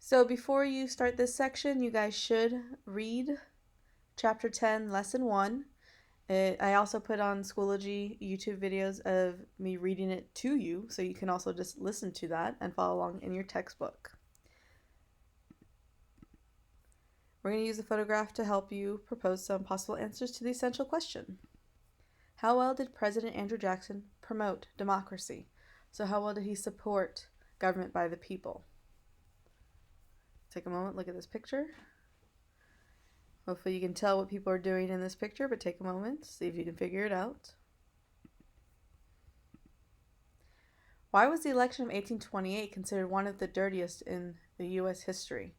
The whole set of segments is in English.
So before you start this section, you guys should read Chapter 10, Lesson 1. I also put on Schoology YouTube videos of me reading it to you, so you can also just listen to that and follow along in your textbook. We're going to use a photograph to help you propose some possible answers to the essential question. How well did President Andrew Jackson promote democracy? So how well did he support government by the people? Take a moment, look at this picture. Hopefully you can tell what people are doing in this picture, but take a moment, see if you can figure it out. Why was the election of 1828 considered one of the dirtiest in the U.S. history?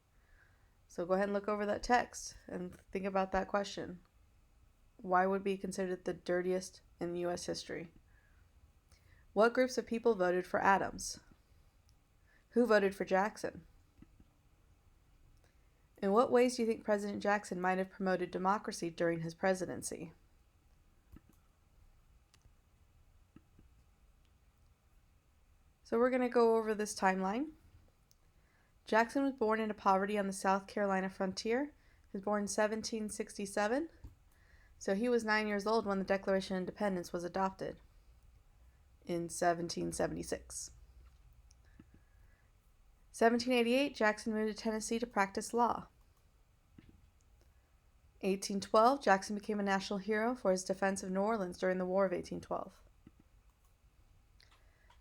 So go ahead and look over that text and think about that question. Why would it be considered the dirtiest in U.S. history? What groups of people voted for Adams? Who voted for Jackson? In what ways do you think President Jackson might have promoted democracy during his presidency? So we're going to go over this timeline. Jackson was born into poverty on the South Carolina frontier. He was born in 1767. So he was 9 years old when the Declaration of Independence was adopted in 1776. 1788, Jackson moved to Tennessee to practice law. 1812, Jackson became a national hero for his defense of New Orleans during the War of 1812.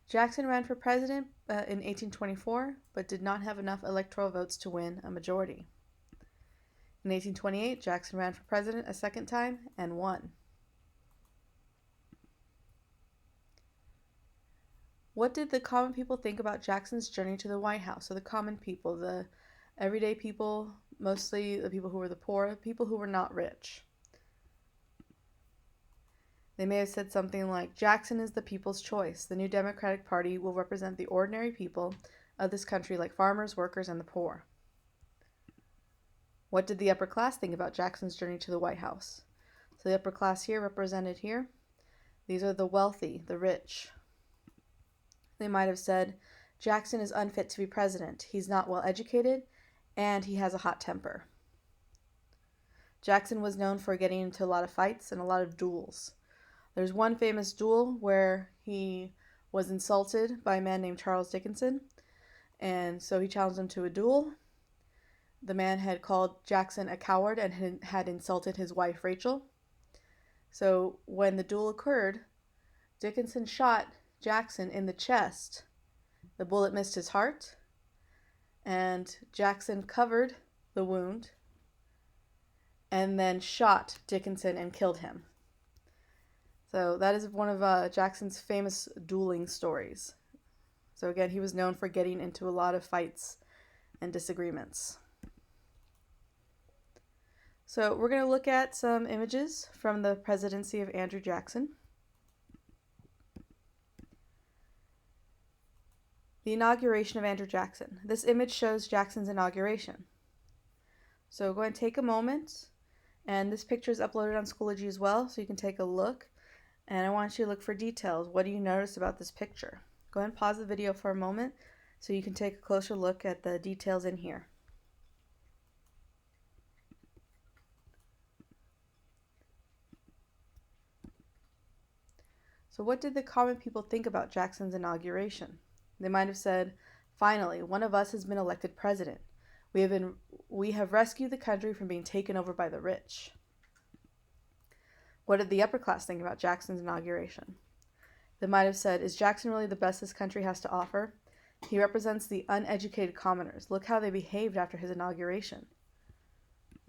Jackson ran for president in 1824, but did not have enough electoral votes to win a majority. In 1828, Jackson ran for president a second time and won. What did the common people think about Jackson's journey to the White House? So the common people, the everyday people, mostly the people who were the poor, people who were not rich. They may have said something like, Jackson is the people's choice. The new Democratic Party will represent the ordinary people of this country like farmers, workers, and the poor. What did the upper class think about Jackson's journey to the White House? So the upper class here, represented here, these are the wealthy, the rich. They might have said, Jackson is unfit to be president. He's not well educated, and he has a hot temper. Jackson was known for getting into a lot of fights and a lot of duels. There's one famous duel where he was insulted by a man named Charles Dickinson, and so he challenged him to a duel. The man had called Jackson a coward and had insulted his wife, Rachel. So when the duel occurred, Dickinson shot Jackson in the chest. The bullet missed his heart, and Jackson covered the wound and then shot Dickinson and killed him. So that is one of Jackson's famous dueling stories. So again, he was known for getting into a lot of fights and disagreements. So we're going to look at some images from the presidency of Andrew Jackson. The inauguration of Andrew Jackson. This image shows Jackson's inauguration. So go ahead and take a moment, and this picture is uploaded on Schoology as well, so you can take a look. And I want you to look for details. What do you notice about this picture? Go ahead and pause the video for a moment so you can take a closer look at the details in here. So what did the common people think about Jackson's inauguration? They might have said, finally, one of us has been elected president. We have rescued the country from being taken over by the rich. What did the upper class think about Jackson's inauguration? They might have said, is Jackson really the best this country has to offer? He represents the uneducated commoners. Look how they behaved after his inauguration.